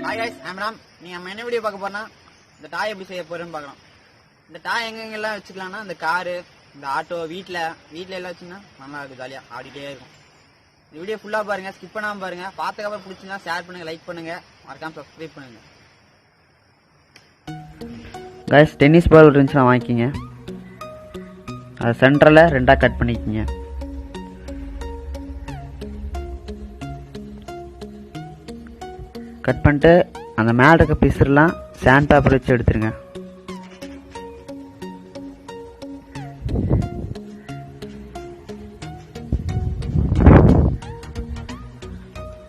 Hi guys ஐ அம் ராம். நீங்க நம்ம என்ன வீடியோ பார்க்க போறோம்னா இந்த டாய் எப்படி செய்ய போறேன்னு பார்க்கலாம். இந்த டாய் எங்கெங்கெல்லாம் வச்சுக்கலாம்னா இந்த காரு, இந்த ஆட்டோ, வீட்டில் எல்லாம் வச்சுன்னா நல்லா இருக்கும், ஜாலியாக ஆடிட்டே இருக்கும். இந்த வீடியோ ஃபுல்லாக பாருங்க, ஸ்கிப் பண்ணாமல் பாருங்க. பார்த்ததுக்கப்புறம் பிடிச்சிருந்தா ஷேர் பண்ணுங்க, லைக் பண்ணுங்க, மறக்காம சப்ஸ்கிரைப் பண்ணுங்க. गाइस டென்னிஸ் பால் இருந்துச்சுன்னா வாங்கிக்கிங்க. அது சென்டரில் ரெண்டாக கட் பண்ணிக்கிங்க. கட் பண்ணிட்டு அந்த மேலே இருக்க பீஸ்லாம் சாண்ட் பேப்பர் வச்சு எடுத்துருங்க.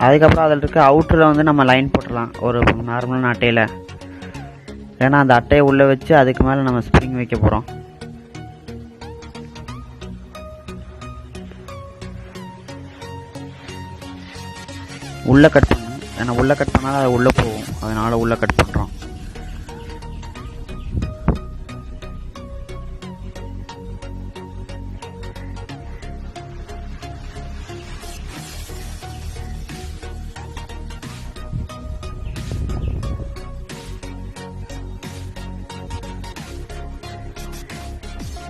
அதுக்கப்புறம் அதில் இருக்க அவுட்டரில் வந்து நம்ம லைன் போட்டுடலாம் ஒரு நார்மலான அட்டையில். ஏன்னா அந்த அட்டையை உள்ளே வச்சு அதுக்கு மேலே நம்ம ஸ்ப்ரிங் வைக்க போகிறோம். உள்ளே கட் பண்ணணும், ஏன்னா உள்ளே கட் பண்ணால் அது உள்ளே போகும், அதனால் உள்ளே கட் பண்ணுறோம்.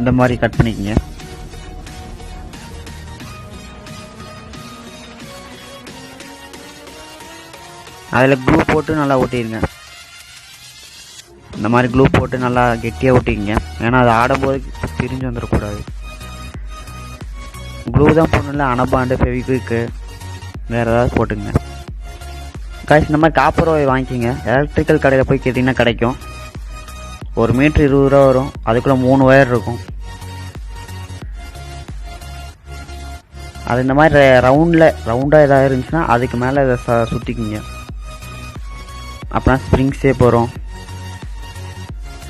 இந்த மாதிரி கட் பண்ணிக்கங்க. அதில் க்ளூ போட்டு நல்லா ஒட்டிடுங்க. இந்த மாதிரி க்ளூ போட்டு நல்லா கெட்டியாக ஒட்டிக்கங்க, ஏன்னா அது ஆடும்போது பிரிஞ்சு வந்துடக்கூடாது. க்ளூ தான் போடணும்ல, அனபாண்டு, ஃபெவிக்விக்கு, வேறு ஏதாவது போட்டுங்க. காய்ச்சி இந்த மாதிரி காப்பர் ஒயர் வாங்கிக்கிங்க. எலக்ட்ரிக்கல் கடையில் போய் கேட்டிங்கன்னா கிடைக்கும். 1 மீட்ரு 20 ரூபா வரும். அதுக்குள்ளே 3 ஒயர் இருக்கும். அது இந்த மாதிரி ரவுண்டாக ஏதாவது இருந்துச்சுன்னா அதுக்கு மேலே இதை சுற்றிக்கிங்க. அப்புறம் ஸ்ப்ரிங் ஷேப் வரும்.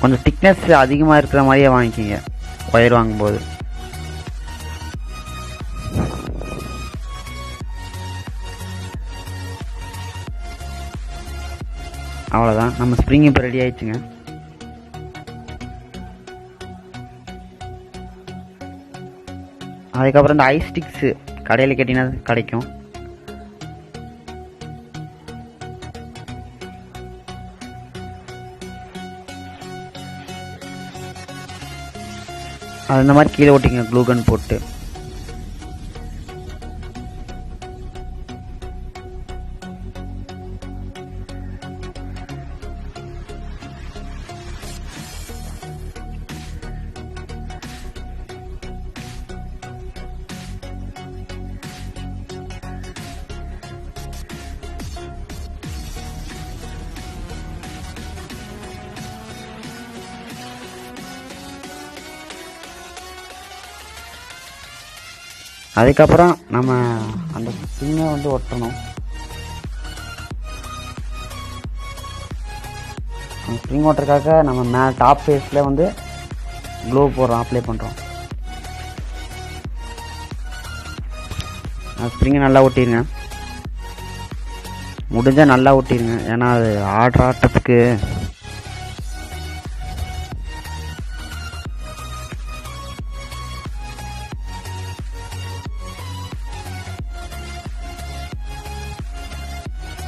கொஞ்சம் திக்னஸ் அதிகமாக இருக்கிற மாதிரியே வாங்கிக்கிங்க ஒயர் வாங்கும்போது. அவ்வளோதான், நம்ம ஸ்ப்ரிங் இப்போ ரெடி ஆயிடுச்சுங்க. அதுக்கப்புறம் இந்த ஐஸ் ஸ்டிக்ஸு கடையில் கேட்டிங்கன்னா கிடைக்கும். அது இந்த மாதிரி கீழே ஓட்டிங்க க்ளூகன் போட்டு. அதுக்கப்புறம் நம்ம அந்த ஸ்ப்ரிங்கை வந்து ஒட்டணும். அந்த ஸ்ப்ரிங் ஓட்டுறதுக்காக நம்ம டாப் ஃபேஸில் வந்து க்ளூ போடுறோம், அப்ளை பண்ணுறோம். அந்த ஸ்ப்ரிங்கை நல்லா ஒட்டிடுங்க, முடிஞ்சால் நல்லா ஒட்டிடுங்க. ஏன்னா அது ஆட்டத்துக்கு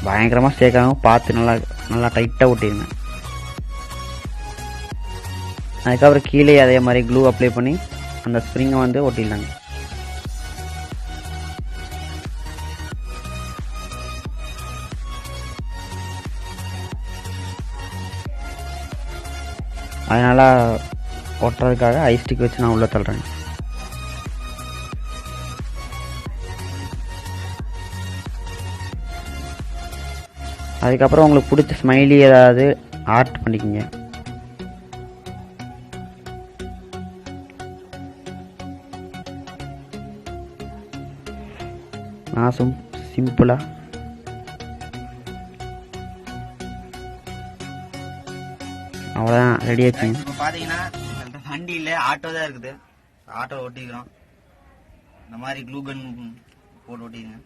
பயங்கரமாக ஸ்டேக்காகும். பார்த்து நல்லா டைட்டாக ஒட்டிடுங்க. அதுக்கப்புறம் கீழே அதே மாதிரி க்ளூ அப்ளை பண்ணி அந்த ஸ்ப்ரிங்கை வந்து ஒட்டிடலாங்க. அதனால் ஒட்டுறதுக்காக ஐஸ்டிக் வச்சு நான் உள்ளே தள்ளுறேன். அதுக்கப்புறம் உங்களுக்கு பிடிச்ச ஸ்மைலி ஏதாவது ஆர்ட் பண்ணிக்கோங்க. நான் சிம்பிளாக அவ்வளோதான், ரெடி ஆச்சுங்க. இப்போ பார்த்தீங்கன்னா வண்டி இல்லை, ஆட்டோ தான் இருக்குது. ஆட்டோ ஒட்டிக்கிறோம். இந்த மாதிரி க்ளூகன் போட்டு ஒட்டிக்கிறேன்.